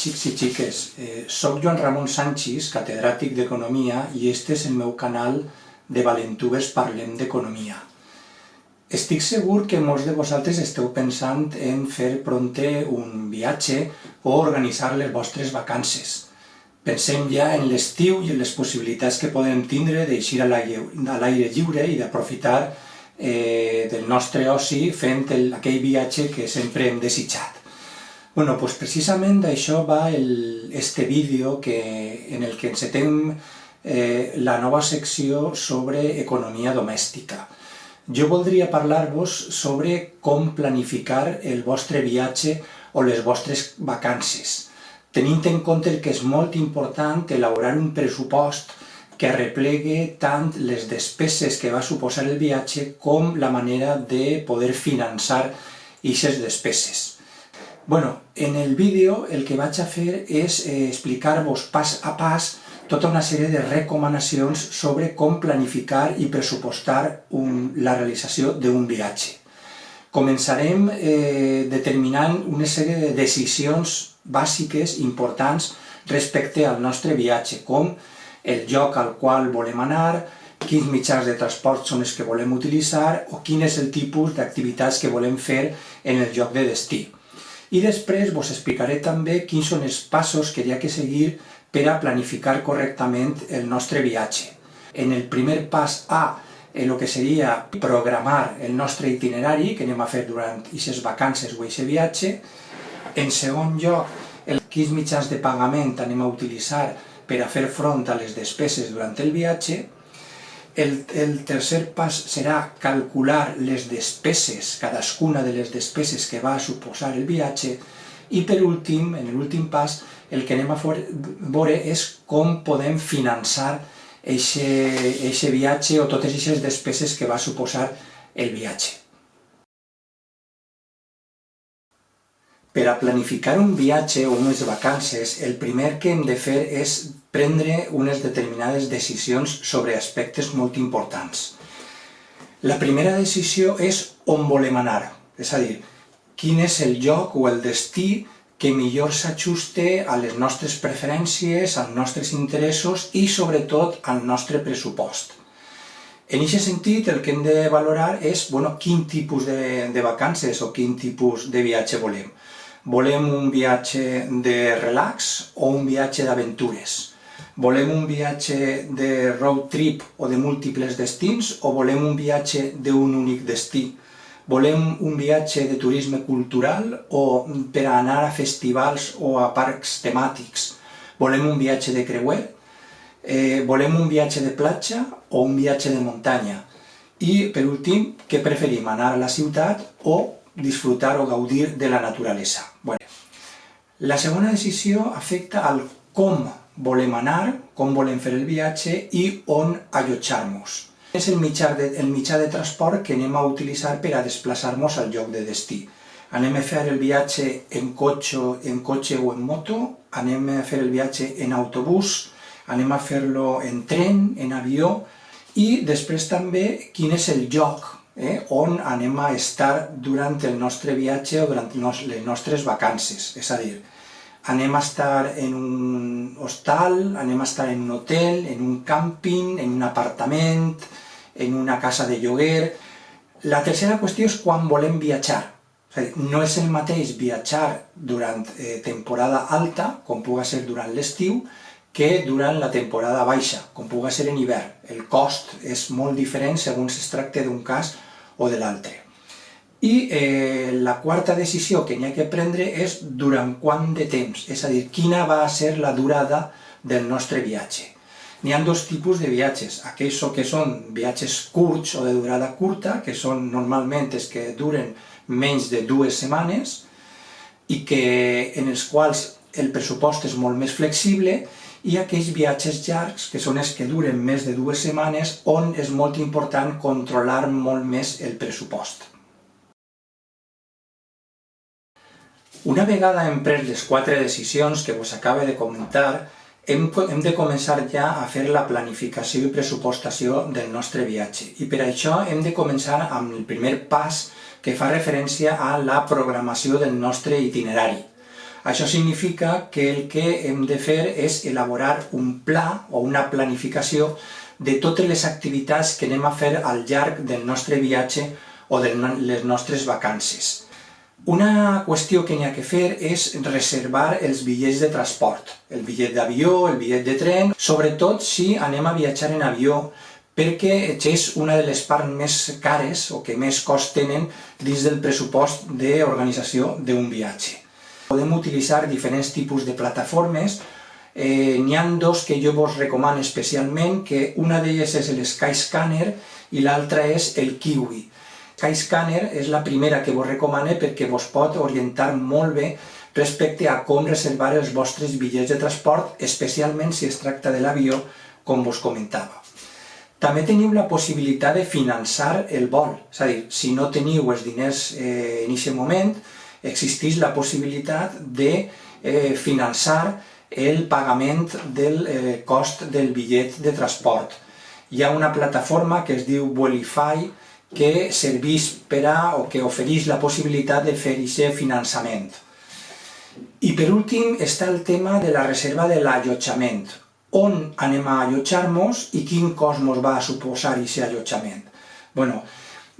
xics i xiques, soc Joan Ramon Sanchis, catedràtic d'Economia, i este és el meu canal de Valentugues Parlem d'Economia. Estic segur que molts de vosaltres esteu pensant en fer prompte un viatge o organitzar les vostres vacances. Pensem ja en l'estiu i en les possibilitats que podem tindre d'eixir a l'aire lliure i d'aprofitar del nostre oci fent aquell viatge que sempre hem desitjat. Doncs precisament d'això va este vídeo en el que encetem la nova secció sobre economia domèstica. Jo voldria parlar-vos sobre com planificar el vostre viatge o les vostres vacances, tenint en compte que és molt important elaborar un pressupost que arreplegue tant les despeses que va suposar el viatge com la manera de poder finançar aquestes despeses. En el vídeo el que vaig a fer és explicar-vos pas a pas tota una sèrie de recomanacions sobre com planificar i pressupostar la realització d'un viatge. Començarem determinant una sèrie de decisions bàsiques importants respecte al nostre viatge, com el lloc al qual volem anar, quins mitjans de transport són els que volem utilitzar o quin és el tipus d'activitats que volem fer en el lloc de destí. I després vos explicaré també quins són els passos que hi ha que seguir per a planificar correctament el nostre viatge. En el primer pas A, el que seria programar el nostre itinerari que anem a fer durant aquestes vacances o aquest viatge. En segon lloc, quins mitjans de pagament anem a utilitzar per a fer front a les despeses durant el viatge. El tercer pas serà calcular les despeses, cadascuna de les despeses que va suposar el viatge. I per últim, en l'últim pas, el que anem a veure és com podem finançar aquest viatge o totes aquestes despeses que va suposar el viatge. Per a planificar un viatge o unes vacances, el primer que hem de fer és prendre unes determinades decisions sobre aspectes molt importants. La primera decisió és on volem anar, és a dir, quin és el lloc o el destí que millor s'ajuste a les nostres preferències, als nostres interessos i, sobretot, al nostre pressupost. En aquest sentit, el que hem de valorar és quin tipus de vacances o quin tipus de viatge volem. Volem un viatge de relax o un viatge d'aventures? Volem un viatge de road trip o de múltiples destins o volem un viatge d'un únic destí? Volem un viatge de turisme cultural o per anar a festivals o a parcs temàtics? Volem un viatge de creuer? Volem un viatge de platja o un viatge de muntanya? I, per últim, què preferim, anar a la ciutat o disfrutar o gaudir de la naturalesa? La segona decisió afecta al com volem anar, com volem fer el viatge i on allotjar-nos. És el mitjà de transport que anem a utilitzar per a desplaçar-nos al lloc de destí. Anem a fer el viatge en cotxe o en moto, anem a fer el viatge en autobús, anem a fer-lo en tren, en avió, i després també quin és el lloc on anem a estar durant el nostre viatge o durant les nostres vacances. És a dir, anem a estar en un hostal, anem a estar en un hotel, en un càmping, en un apartament, en una casa de lloguer. La tercera qüestió és quan volem viatjar. No és el mateix viatjar durant temporada alta, com pugui ser durant l'estiu, que durant la temporada baixa, com pugui ser en hivern. El cost és molt diferent segons es tracta d'un cas o de l'altre. I la quarta decisió que n'hi ha que prendre és durant quant de temps, és a dir, quina va ser la durada del nostre viatge. N'hi ha dos tipus de viatges, aquells que són viatges curts o de durada curta, que són normalment els que duren menys de 2 setmanes i en els quals el pressupost és molt més flexible, i aquells viatges llargs, que són els que duren més de 2 setmanes, on és molt important controlar molt més el pressupost. Una vegada hem pres les 4 decisions que vos acabo de comentar, hem de començar ja a fer la planificació i pressupostació del nostre viatge. I per això hem de començar amb el primer pas que fa referència a la programació del nostre itinerari. Això significa que el que hem de fer és elaborar un pla o una planificació de totes les activitats que anem a fer al llarg del nostre viatge o de les nostres vacances. Una qüestió que n'hi ha que fer és reservar els bitllets de transport, el bitllet d'avió, el bitllet de tren, sobretot si anem a viatjar en avió, perquè és una de les parts més cares o que més cost tenen dins del pressupost d'organització d'un viatge. Podem utilitzar diferents tipus de plataformes. N'hi ha dos que jo vos recomano especialment, que una d'elles és el Skyscanner i l'altra és el Kiwi. Skyscanner és la primera que vos recomano perquè vos pot orientar molt bé respecte a com reservar els vostres bitllets de transport, especialment si es tracta de l'avió, com vos comentava. També teniu la possibilitat de finançar el vol, és a dir, si no teniu els diners en aquest moment, existeix la possibilitat de finançar el pagament del cost del bitllet de transport. Hi ha una plataforma que es diu Vuelify que serveix per a, o que ofereix la possibilitat de fer aquest finançament. I per últim està el tema de la reserva de l'allotjament. On anem a allotjar-nos i quin cost ens va suposar aquest allotjament?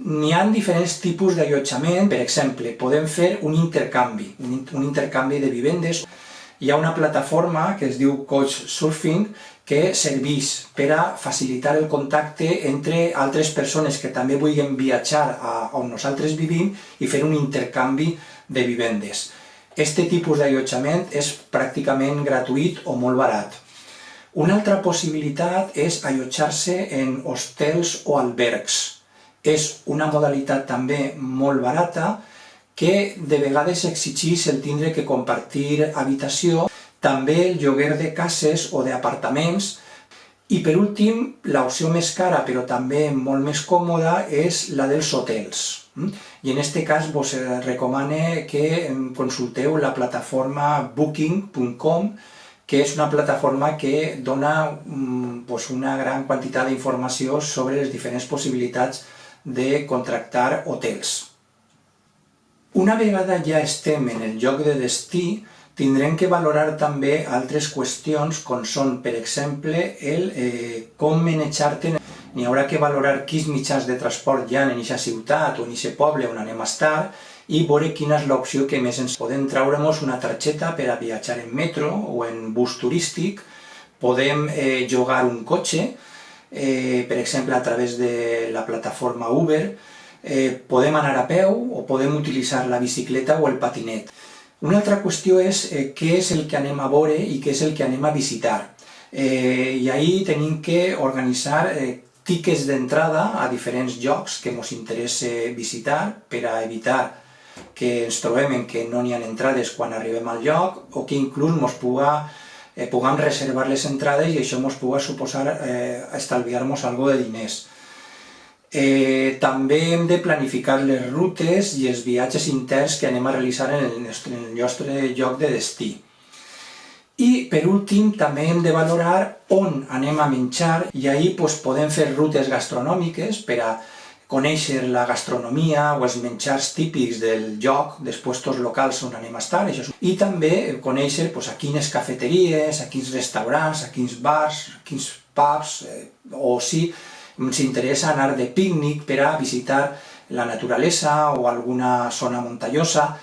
N'hi ha diferents tipus d'allotjament. Per exemple, podem fer un intercanvi de vivendes. Hi ha una plataforma que es diu Couchsurfing que serveix per a facilitar el contacte entre altres persones que també vulguin viatjar a on nosaltres vivim i fer un intercanvi de vivendes. Aquest tipus d'allotjament és pràcticament gratuït o molt barat. Una altra possibilitat és allotjar-se en hostels o albergs. És una modalitat també molt barata que de vegades exigeix el tindre que compartir habitació, també el lloguer de cases o d'apartaments, i per últim, l'opció més cara però també molt més còmoda és la dels hotels. I en aquest cas vos recomano que consulteu la plataforma booking.com, que és una plataforma que dona una gran quantitat d'informació sobre les diferents possibilitats de contractar hotels. Una vegada ja estem en el lloc de destí, tindrem que valorar també altres qüestions com són, per exemple, com manejar-te. N'hi haurà que valorar quins mitjans de transport hi ha en aquesta ciutat o en aquest poble on anem a estar i veure quina és l'opció que més ens podem treure'ns una targeta per a viatjar en metro o en bus turístic. Podem llogar un cotxe, per exemple, a través de la plataforma Uber. Podem anar a peu o podem utilitzar la bicicleta o el patinet. Una altra qüestió és què és el que anem a veure i què és el que anem a visitar. I ahir tenim que organitzar tiquets d'entrada a diferents llocs que ens interessa visitar per a evitar que ens trobem que no n'hi ha entrades quan arribem al lloc o que inclús puguem reservar les entrades i això ens pugui suposar estalviar-nos alguna cosa de diners. També hem de planificar les rutes i els viatges interns que anem a realitzar en el nostre lloc de destí. I per últim també hem de valorar on anem a menjar i ahir podem fer rutes gastronòmiques per a conèixer la gastronomia o els menjars típics del lloc, dels puestos locals on anem a estar, i també conèixer a quines cafeteries, a quins restaurants, a quins bars, a quins pubs, o si ens interessa anar de pícnic per a visitar la naturalesa o alguna zona muntanyosa.